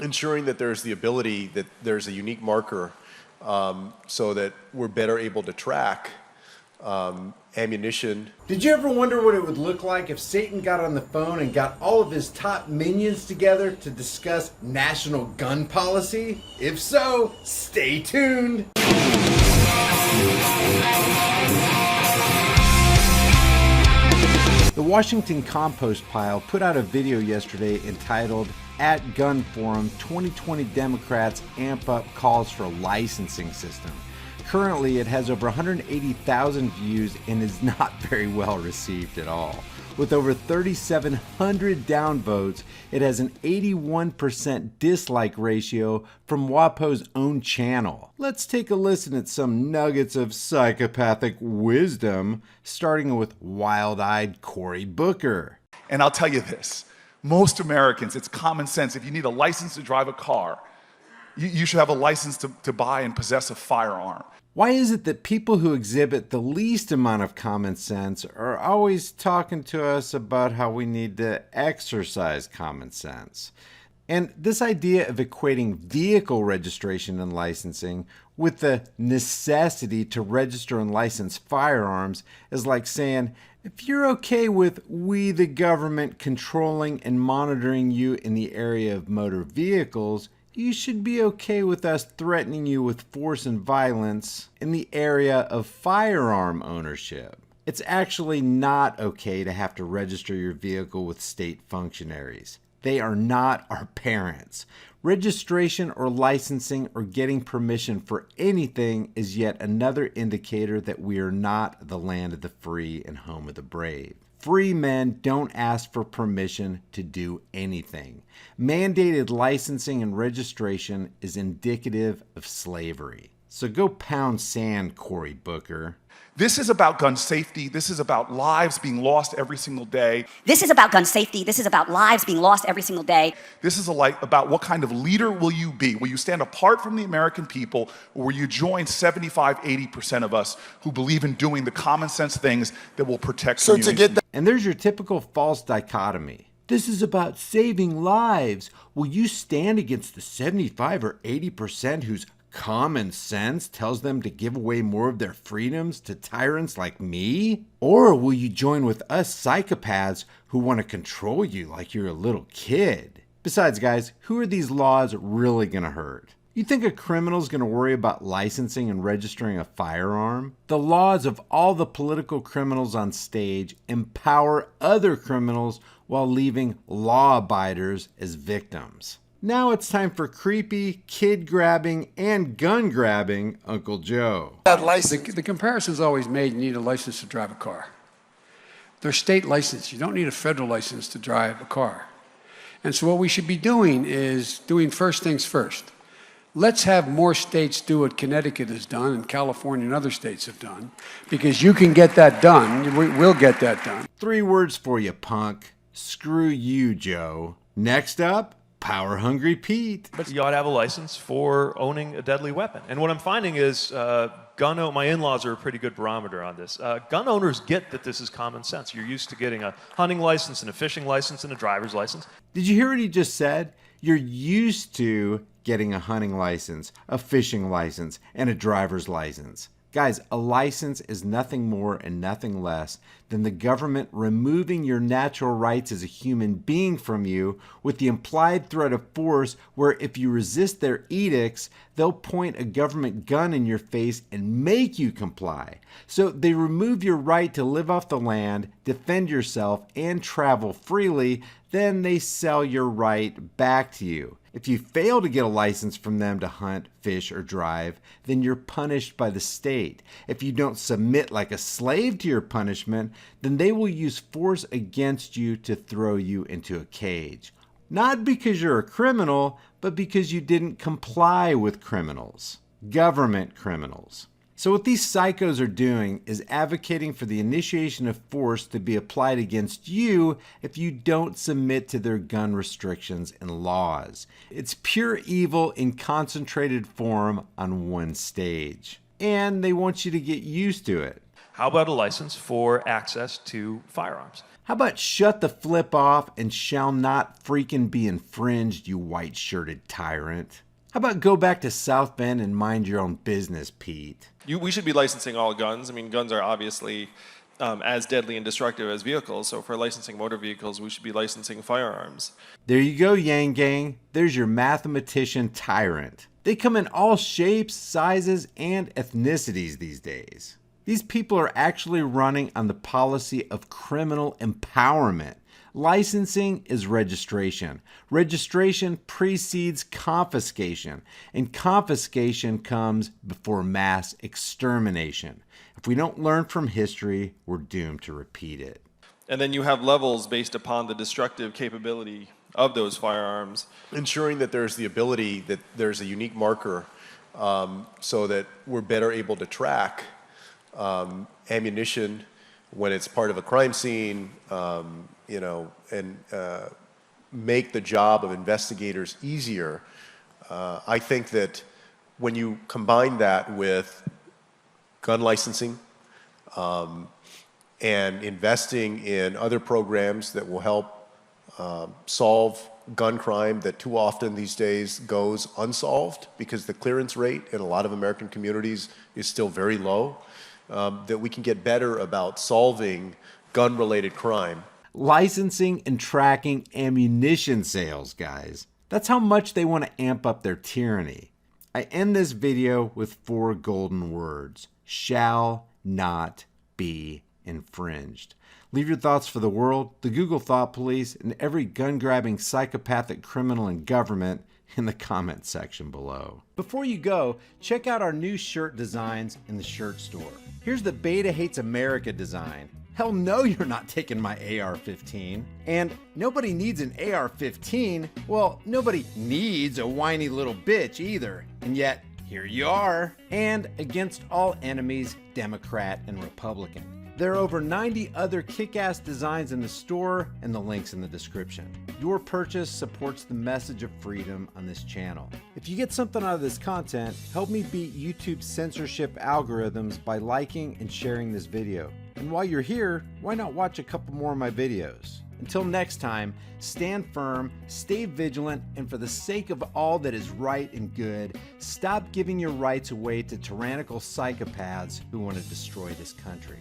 ensuring that there's the ability that there's a unique marker so that we're better able to track ammunition. Did you ever wonder what it would look like if Satan got on the phone and got all of his top minions together to discuss national gun policy? If so, stay tuned. The Washington Compost Pile put out a video yesterday entitled "At Gun Forum, 2020 Democrats Amp Up Calls for Licensing System." Currently, it has over 180,000 views and is not very well received at all. With over 3,700 downvotes, it has an 81% dislike ratio from WAPO's own channel. Let's take a listen at some nuggets of psychopathic wisdom, starting with wild-eyed Cory Booker. And I'll tell you this, most Americans, it's common sense. If you need a license to drive a car, you should have a license to buy and possess a firearm. Why is it that people who exhibit the least amount of common sense are always talking to us about how we need to exercise common sense? And this idea of equating vehicle registration and licensing with the necessity to register and license firearms is like saying, if you're okay with we the government controlling and monitoring you in the area of motor vehicles, you should be okay with us threatening you with force and violence in the area of firearm ownership. It's actually not okay to have to register your vehicle with state functionaries. They are not our parents. Registration or licensing or getting permission for anything is yet another indicator that we are not the land of the free and home of the brave. Free men don't ask for permission to do anything. Mandated licensing and registration is indicative of slavery. So go pound sand, Cory Booker. This is about gun safety. This is about lives being lost every single day. This is about gun safety. This is about lives being lost every single day. This is about what kind of leader will you be? Will you stand apart from the American people, or will you join 75, 80% of us who believe in doing the common sense things that will protect communities? And there's your typical false dichotomy. This is about saving lives. Will you stand against the 75 or 80% whose common sense tells them to give away more of their freedoms to tyrants like me? Or will you join with us psychopaths who want to control you like you're a little kid? Besides, guys, who are these laws really going to hurt? You think a criminal's going to worry about licensing and registering a firearm? The laws of all the political criminals on stage empower other criminals while leaving law-abiders as victims. Now it's time for creepy, kid-grabbing, and gun-grabbing Uncle Joe. The comparison is always made, you need a license to drive a car. They're state license. You don't need a federal license to drive a car. And so what we should be doing is doing first things first. Let's have more states do what Connecticut has done and California and other states have done, because you can get that done. We'll get that done. 3 words for you, punk. Screw you, Joe. Next up, Power Hungry Pete. But you ought to have a license for owning a deadly weapon. And what I'm finding is my in-laws are a pretty good barometer on this. Gun owners get that this is common sense. You're used to getting a hunting license and a fishing license and a driver's license. Did you hear what he just said? You're used to getting a hunting license, a fishing license, and a driver's license. Guys, a license is nothing more and nothing less than the government removing your natural rights as a human being from you with the implied threat of force, where if you resist their edicts, they'll point a government gun in your face and make you comply. So they remove your right to live off the land, defend yourself, and travel freely. Then they sell your right back to you. If you fail to get a license from them to hunt, fish, or drive, then you're punished by the state. If you don't submit like a slave to your punishment, then they will use force against you to throw you into a cage. Not because you're a criminal, but because you didn't comply with criminals. Government criminals. So what these psychos are doing is advocating for the initiation of force to be applied against you if you don't submit to their gun restrictions and laws. It's pure evil in concentrated form on one stage. And they want you to get used to it. How about a license for access to firearms? How about shut the flip off and shall not freaking be infringed, you white-shirted tyrant? How about go back to South Bend and mind your own business, Pete? We should be licensing all guns. I mean, guns are obviously as deadly and destructive as vehicles. So for licensing motor vehicles, we should be licensing firearms. There you go, Yang Gang. There's your mathematician tyrant. They come in all shapes, sizes, and ethnicities these days. These people are actually running on the policy of criminal empowerment. Licensing is registration. Registration precedes confiscation, and confiscation comes before mass extermination. If we don't learn from history, we're doomed to repeat it. And then you have levels based upon the destructive capability of those firearms. Ensuring that there's the ability that there's a unique marker so that we're better able to track ammunition when it's part of a crime scene, and make the job of investigators easier. I think that when you combine that with gun licensing and investing in other programs that will help solve gun crime that too often these days goes unsolved because the clearance rate in a lot of American communities is still very low, that we can get better about solving gun-related crime. Licensing and tracking ammunition sales, guys. That's how much they want to amp up their tyranny. I end this video with 4 golden words. Shall not be infringed. Leave your thoughts for the world, the Google Thought Police, and every gun-grabbing psychopathic criminal in government in the comment section below. Before you go, check out our new shirt designs in the shirt store. Here's the Beta Hates America design. Hell no, you're not taking my AR-15. And nobody needs an AR-15. Well, nobody needs a whiny little bitch either. And yet, here you are. And against all enemies, Democrat and Republican. There are over 90 other kick-ass designs in the store and the links in the description. Your purchase supports the message of freedom on this channel. If you get something out of this content, help me beat YouTube's censorship algorithms by liking and sharing this video. And while you're here, why not watch a couple more of my videos? Until next time, stand firm, stay vigilant, and for the sake of all that is right and good, stop giving your rights away to tyrannical psychopaths who want to destroy this country.